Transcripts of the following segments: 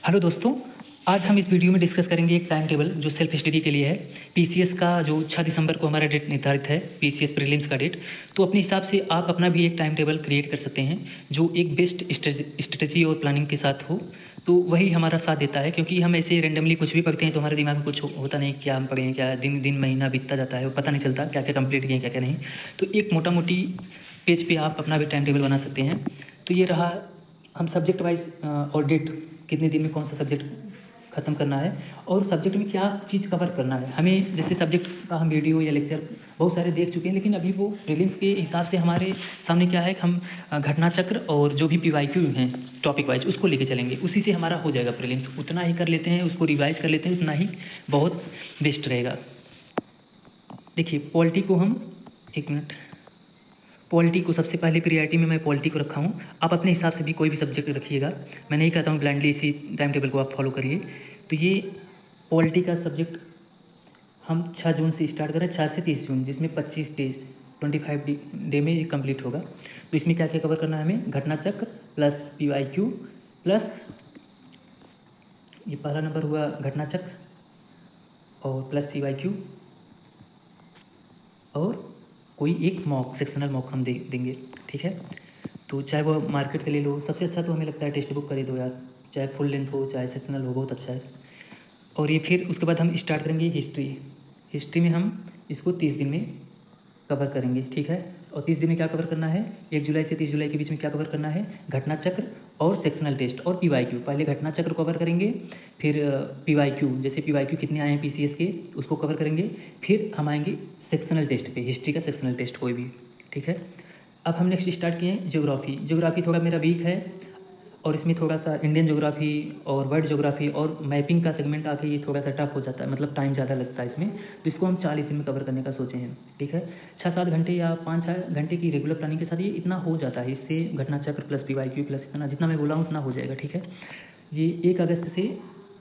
Hello दोस्तों, आज हम इस वीडियो में डिस्कस करेंगे एक टाइम टेबल जो सेल्फ स्टडी के लिए है। पीसीएस का जो 6 दिसंबर को हमारा डेट निर्धारित है, पीसीएस प्रीलिम्स का डेट। तो अपने हिसाब से आप अपना भी एक टाइम टेबल क्रिएट कर सकते हैं जो एक बेस्ट स्ट्रेटजी और प्लानिंग के साथ हो। तो वही हमारा साथ देता है, क्योंकि हम ऐसे रेंडमली कुछ भी पढ़ते हैं तो हमारे दिमाग में कुछ होता नहीं, क्या हम पढ़ें, क्या दिन दिन महीना बीतता जाता है, वो पता नहीं चलता क्या क्या कंप्लीट किए क्या क्या नहीं। तो एक मोटा मोटी पेज पे आप अपना भी टाइम टेबल बना सकते हैं। तो ये रहा, हम सब्जेक्ट वाइज और डेट, कितने दिन में कौन सा सब्जेक्ट खत्म करना है और सब्जेक्ट में क्या चीज़ कवर करना है हमें। जैसे सब्जेक्ट का हम वीडियो या लेक्चर बहुत सारे देख चुके हैं, लेकिन अभी वो प्रीलिम्स के हिसाब से हमारे सामने क्या है कि हम घटना चक्र और जो भी पीवाईक्यू हैं टॉपिक वाइज उसको लेके चलेंगे, उसी से हमारा हो जाएगा प्रीलिम्स। उतना ही कर लेते हैं, उसको रिवाइज कर लेते हैं, उतना ही बहुत बेस्ट रहेगा। देखिए पॉलिटी को हम, एक मिनट, पॉलिटी को सबसे पहले प्रियरिटी में मैं पॉलिटी को रखा हूँ। आप अपने हिसाब से भी कोई भी सब्जेक्ट रखिएगा, मैं नहीं कहता हूँ ब्लाइंडली इसी टाइम टेबल को आप फॉलो करिए। तो ये पॉलिटी का सब्जेक्ट हम 6 जून से स्टार्ट करें, 6 से 30 जून, जिसमें 25 डेज 25 डे में ये कंप्लीट होगा। तो इसमें क्या क्या कवर करना है हमें, घटना चक्र प्लस पीवाईक्यू प्लस, ये पहला नंबर हुआ घटना चक्र और प्लस पीवाईक्यू, और कोई एक मॉक, सेक्शनल मॉक हम देंगे, ठीक है। तो चाहे वो मार्केट से ले लो, सबसे अच्छा तो हमें लगता है टेक्स्ट बुक खरीदो दो यार, चाहे फुल लेंथ हो चाहे सेक्शनल हो, बहुत अच्छा है। और ये फिर उसके बाद हम स्टार्ट करेंगे हिस्ट्री में हम इसको 30 दिन में कवर करेंगे, ठीक है। और 30 दिन में क्या कवर करना है, 1 जुलाई से 30 जुलाई के बीच में क्या कवर करना है, घटना चक्र और सेक्शनल टेस्ट और पीवाईक्यू। पहले घटना चक्र कवर करेंगे, फिर पीवाईक्यू, जैसे पीवाईक्यू कितने आए हैं पीसीएस के उसको कवर करेंगे, फिर हम आएंगे सेक्शनल टेस्ट पे, हिस्ट्री का सेक्शनल टेस्ट कोई भी, ठीक है। अब हम नेक्स्ट स्टार्ट किए हैं ज्योग्राफी थोड़ा मेरा वीक है, और इसमें थोड़ा सा इंडियन ज्योग्राफी और वर्ल्ड ज्योग्राफी और मैपिंग का सेगमेंट आके ये थोड़ा सा टफ हो जाता है, मतलब टाइम ज़्यादा लगता है इसमें। तो इसको हम 40 दिन में कवर करने का सोचे हैं, ठीक है। 6-7 घंटे या 5-6 घंटे की रेगुलर प्लानिंग के साथ ये इतना हो जाता है। इससे घटना चक्र प्लस पीवाईक्यू प्लस इतना जितना मैं बोला हूँ उतना हो जाएगा, ठीक है। ये 1 अगस्त से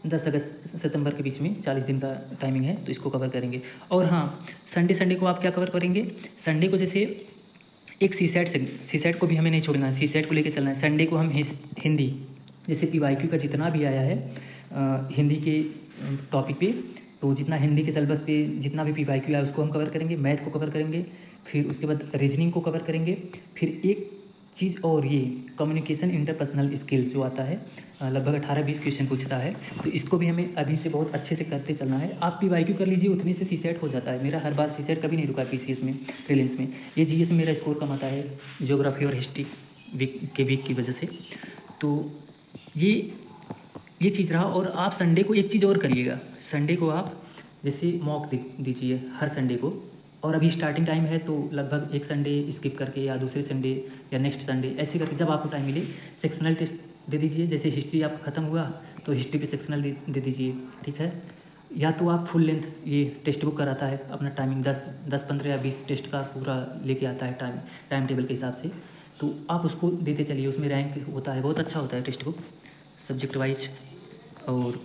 10 अगस्त सितंबर के बीच में 40 दिन का टाइमिंग है, तो इसको कवर करेंगे। और हाँ, संडे को आप क्या कवर करेंगे, संडे को जैसे एक सी सेट को भी हमें नहीं छोड़ना है, सी सेट को लेकर चलना है। संडे को हम हिंदी, जैसे पीवाईक्यू का जितना भी आया है हिंदी के टॉपिक पे, तो जितना हिंदी के सिलेबस पे जितना भी पीवाईक्यू आया उसको हम कवर करेंगे, मैथ को कवर करेंगे, फिर उसके बाद रीजनिंग को कवर करेंगे। फिर एक चीज़ और, ये कम्युनिकेशन इंटरपर्सनल स्किल्स जो आता है, लगभग 18-20 क्वेश्चन पूछता है, तो इसको भी हमें अभी से बहुत अच्छे से करते चलना है। आप पीवाईक्यू कर लीजिए, उतने से सी सेट हो जाता है। मेरा हर बार सी सेट कभी नहीं रुका पीसीएस में, प्रीलिम्स में। ये जीएस में मेरा स्कोर कम आता है ज्योग्राफी और हिस्ट्री वीक की वजह से। तो ये चीज़ रहा। और आप संडे को एक चीज़ और करिएगा, संडे को आप जैसे मॉक दीजिए हर संडे को। और अभी स्टार्टिंग टाइम है, तो लगभग एक संडे स्किप करके या दूसरे संडे या नेक्स्ट संडे ऐसे करके जब आपको टाइम मिले सेक्शनल टेस्ट दे दीजिए। जैसे हिस्ट्री आप खत्म हुआ तो हिस्ट्री पे सेक्शनल दे दीजिए, ठीक है। या तो आप फुल लेंथ, ये टेक्स्ट बुक कराता है अपना टाइमिंग 10, 15 या 20 टेस्ट का पूरा लेके आता है टाइम टेबल के हिसाब से, तो आप उसको देते चलिए। उसमें रैंक होता है, बहुत अच्छा होता है टेक्स्ट बुक सब्जेक्ट वाइज, और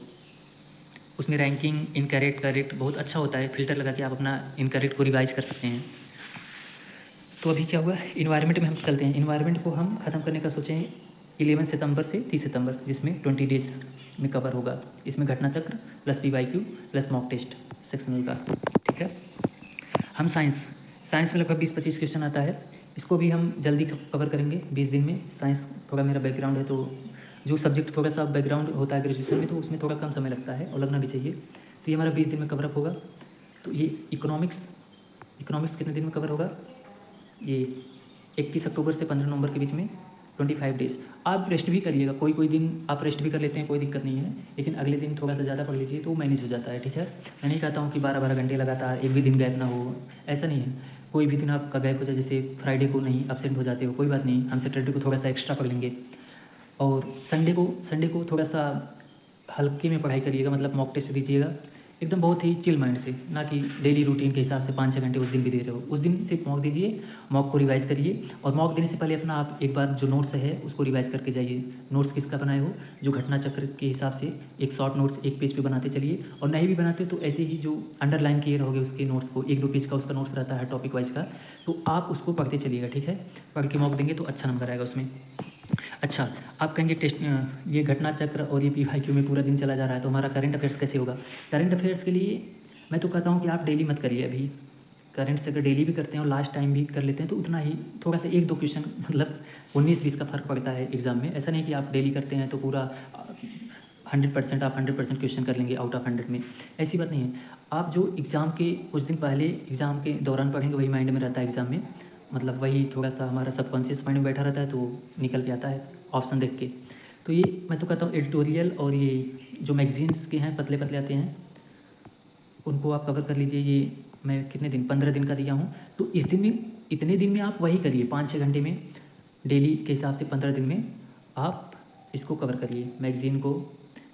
उसमें रैंकिंग इनकरेक्ट करेक्ट बहुत अच्छा होता है। फिल्टर लगा के आप अपना इनकरेक्ट को रिवाइज कर सकते हैं। तो अभी क्या हुआ, इन्वायरमेंट में हम चलते हैं। इन्वायरमेंट को हम ख़त्म करने का सोचे हैं 11 सितंबर से 30 सितंबर, जिसमें 20 डेज में कवर होगा। इसमें Ghatna Chakra plus PYQ plus mock test sectional का, ठीक है। हम साइंस में लगभग 20-25 क्वेश्चन आता है, इसको भी हम जल्दी कवर करेंगे 20 दिन में। साइंस थोड़ा मेरा बैकग्राउंड है, तो जो सब्जेक्ट थोड़ा सा बैकग्राउंड होता है ग्रेजुएशन में, तो उसमें थोड़ा कम समय लगता है और लगना भी चाहिए। तो ये हमारा 20 दिन में कवर अप होगा। तो ये इकोनॉमिक्स कितने दिन में कवर होगा, ये 21 अक्टूबर से 15 नवंबर के बीच में 25 डेज। आप रेस्ट भी करिएगा, कोई दिन आप रेस्ट भी कर लेते हैं, कोई दिक्कत नहीं है, लेकिन अगले दिन थोड़ा सा ज़्यादा पढ़ लीजिए तो मैनेज हो जाता है, ठीक है। मैं नहीं कहता हूँ कि 12-12 घंटे लगातार एक भी दिन गैप ना हो, ऐसा नहीं है। कोई भी दिन आपका गैप हो जाए, जैसे फ्राइडे को नहीं एब्सेंट हो जाते हो, कोई बात नहीं, हम सैटरडे को थोड़ा सा एक्स्ट्रा पढ़ लेंगे। और संडे को थोड़ा सा हल्के में पढ़ाई करिएगा, मतलब मॉक टेस्ट दीजिएगा एकदम बहुत ही चिल माइंड से, ना कि डेली रूटीन के हिसाब से 5-6 घंटे उस दिन भी दे रहे हो। उस दिन सिर्फ मॉक दीजिए, मॉक को रिवाइज करिए, और मॉक देने से पहले अपना आप एक बार जो नोट्स है उसको रिवाइज करके जाइए। नोट्स किसका बनाए हो, जो घटना चक्र के हिसाब से एक शॉर्ट नोट्स एक पेज पे बनाते चलिए, और नहीं भी बनाते तो ऐसे ही जो अंडरलाइन किए रहोगे उसके नोट्स को, 1-2 पेज का उसका नोट्स रहता है टॉपिक वाइज का, तो आप उसको पढ़ते चलिएगा, ठीक है। पढ़ के मॉक देंगे तो अच्छा नंबर आएगा उसमें। अच्छा, आप कहेंगे टेस्ट ये घटना चक्र और ये PYQ में पूरा दिन चला जा रहा है तो हमारा करंट अफेयर्स कैसे होगा? करंट अफेयर्स के लिए मैं तो कहता हूँ कि आप डेली मत करिए अभी। करंट से अगर डेली भी करते हैं और लास्ट टाइम भी कर लेते हैं तो उतना ही, थोड़ा सा 1-2 क्वेश्चन मतलब 19-20 का फ़र्क पड़ता है एग्ज़ाम में। ऐसा नहीं कि आप डेली करते हैं तो पूरा 100% आप 100% क्वेश्चन कर लेंगे आउट ऑफ 100 में, ऐसी बात नहीं है। आप जो एग्ज़ाम के कुछ दिन पहले एग्ज़ाम के दौरान पढ़ेंगे वही माइंड में रहता है एग्ज़ाम में, मतलब वही थोड़ा सा हमारा सबकॉन्शियस माइंड में बैठा रहता है तो निकल के आता है ऑप्शन देख के। तो ये मैं तो कहता हूँ एडिटोरियल और ये जो मैगजीन्स के हैं पतले पतले आते हैं उनको आप कवर कर लीजिए। ये मैं कितने दिन 15 दिन का दिया हूँ, तो इस दिन में इतने दिन में आप वही करिए 5-6 घंटे में डेली के हिसाब से 15 दिन में आप इसको कवर करिए मैगज़ीन को,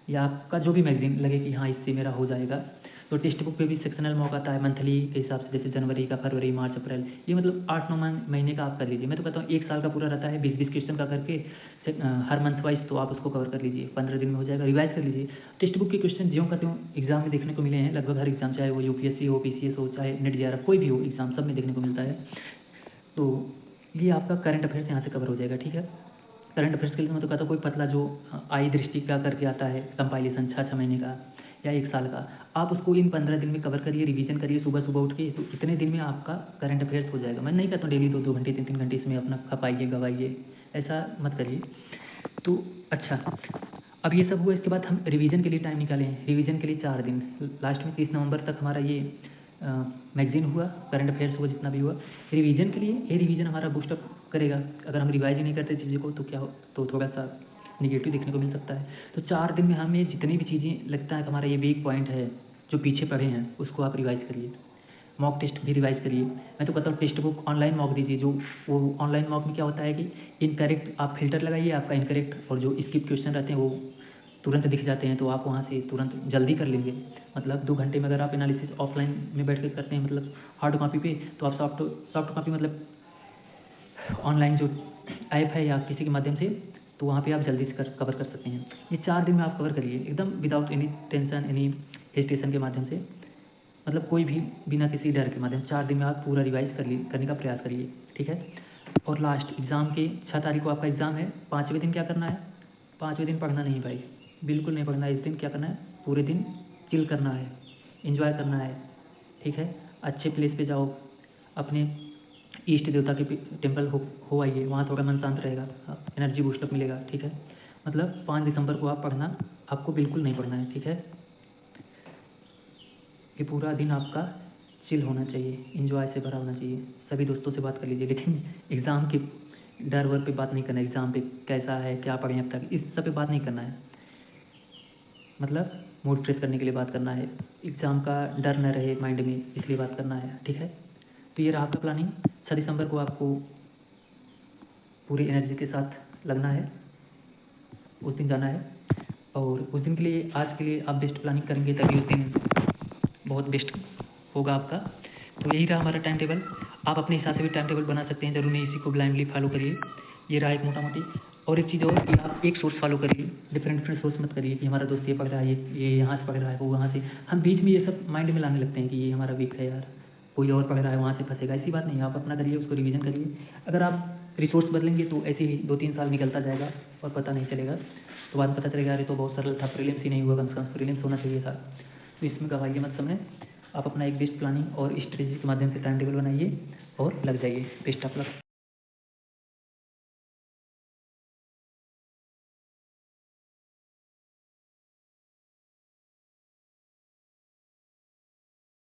या आपका जो भी मैगज़ीन लगे कि हाँ इससे मेरा हो जाएगा। तो टेक्स्ट बुक पे भी सेक्शनल मॉक आता है मंथली के हिसाब से, जैसे जनवरी का, फरवरी, मार्च, अप्रैल, ये मतलब 8-9 महीने का आप कर लीजिए। मैं तो कहता हूँ 1 साल का पूरा रहता है 20-20 क्वेश्चन का करके हर मंथ वाइज, तो आप उसको कवर कर लीजिए 15 दिन में हो जाएगा। रिवाइज कर लीजिए टेक्स्ट बुक के क्वेश्चन ज्यों का त्यों एग्जाम में देखने को मिले हैं लगभग हर एग्जाम, चाहे वो UPSC हो, PCS हो, चाहे नेट JRF कोई भी हो एग्जाम, सब में देखने को मिलता है। तो ये आपका करंट अफेयर्स यहाँ से कवर हो जाएगा, ठीक है। करंट अफेयर्स के लिए मैं तो कहता हूँ कोई पतला जो आई दृष्टि का करके आता है कंपाइलेशन 6-6 महीने का या 1 साल का, आप उसको इन 15 दिन में कवर करिए, रिवीजन करिए सुबह सुबह उठ के, तो इतने दिन में आपका करंट अफेयर्स हो जाएगा। मैं नहीं कहता हूँ डेली 2-2 घंटे 3-3 घंटे इसमें अपना खपाइए गवाइए, ऐसा मत करिए। तो अच्छा, अब ये सब हुआ, इसके बाद हम रिवीजन के लिए टाइम निकालें। रिवीजन के लिए 4 दिन, लास्ट में 30 नवंबर तक हमारा ये मैगजीन हुआ, करंट अफेयर्स हुआ, जितना भी हुआ। रिवीजन के लिए ये रिवीजन हमारा बूस्टअप करेगा। अगर हम रिवाइज ही नहीं करते चीज़ों को तो क्या हो, तो थोड़ा सा निगेटिव देखने को मिल सकता है। तो 4 दिन में हमें जितनी भी चीज़ें लगता है कि हमारा ये वीक पॉइंट है जो पीछे पढ़े हैं उसको आप रिवाइज करिए। मॉक टेस्ट भी रिवाइज करिए। मैं तो कहता हूँ टेक्स्ट बुक ऑनलाइन मॉक दीजिए। जो वो ऑनलाइन मॉक में क्या होता है कि इनकरेक्ट आप फिल्टर लगाइए, आपका इनकरेक्ट और जो स्किप क्वेश्चन रहते हैं वो तुरंत दिख जाते हैं, तो आप वहाँ से तुरंत जल्दी कर लेंगे। मतलब 2 घंटे में अगर आप एनालिसिस ऑफलाइन में बैठ कर करते हैं, मतलब हार्ड कॉपी पे, तो आप सॉफ्ट कॉपी मतलब ऑनलाइन जो ऐप है या किसी के माध्यम से, तो वहाँ पे आप जल्दी से कवर कर सकते हैं। ये 4 दिन में आप कवर करिए एकदम without any tension, any hesitation के माध्यम से, मतलब कोई भी बिना किसी डर के माध्यम 4 दिन में आप पूरा रिवाइज करने का प्रयास करिए, ठीक है। और लास्ट एग्ज़ाम के 6 तारीख को आपका एग्ज़ाम है। 5वें दिन क्या करना है? 5वें दिन पढ़ना नहीं भाई, बिल्कुल नहीं पढ़ना है। इस दिन क्या करना है? पूरे दिन चिल करना है, एंजॉय करना है, ठीक है। अच्छे प्लेस पे जाओ, अपने इष्ट देवता के टेम्पल हो आइए, वहाँ थोड़ा मन शांत रहेगा, एनर्जी बूस्टअप मिलेगा, ठीक है। मतलब 5 दिसंबर को आप पढ़ना आपको बिल्कुल नहीं पढ़ना है, ठीक है। ये पूरा दिन आपका चिल होना चाहिए, एंजॉय से भरा होना चाहिए। सभी दोस्तों से बात कर लीजिए, लेकिन एग्ज़ाम के डर वर पे बात नहीं करना है। एग्ज़ाम पे कैसा है, क्या पढ़े अब तक, इस सब पे बात नहीं करना है। मतलब मूड फ्रेश करने के लिए बात करना है, एग्ज़ाम का डर न रहे माइंड में, इसलिए बात करना है, ठीक है। तो ये रहा आपका प्लानिंग। 6 दिसंबर को आपको पूरी एनर्जी के साथ लगना है, उस दिन जाना है। और उस दिन के लिए, आज के लिए आप बेस्ट प्लानिंग करेंगे तभी उस दिन बहुत बेस्ट होगा आपका। तो यही रहा हमारा टाइम टेबल। आप अपने हिसाब से भी टाइम टेबल बना सकते हैं, ज़रूरी नहीं इसी को ब्लाइंडली फॉलो करिए। ये रहा एक मोटा मोटी। और एक चीज़ और कि आप एक सोर्स फॉलो करिए, डिफरेंट सोर्स मत करिए कि हमारा दोस्त ये पढ़ रहा है, ये यहाँ से पढ़ रहा है, वो वहाँ से। हम बीच में ये सब माइंड में लाने लगते हैं कि ये हमारा वीक है यार, कोई और पढ़ रहा है वहाँ से फंसेगा, ऐसी बात नहीं है। आप अपना करिए, उसको रिवीजन करिए। अगर आप रिसोर्स बदलेंगे तो ऐसे ही 2-3 साल निकलता जाएगा और पता नहीं चलेगा। तो बाद में पता चलेगा अरे तो बहुत सरल था, प्रीलिम्स ही नहीं हुआ, कम से कम प्रीलिम्स होना चाहिए था। तो इसमें गवाइए मत समय। आप अपना एक बेस्ट प्लानिंग और स्ट्रेटजी के माध्यम से टाइम टेबल बनाइए और लग जाइए। Best of luck.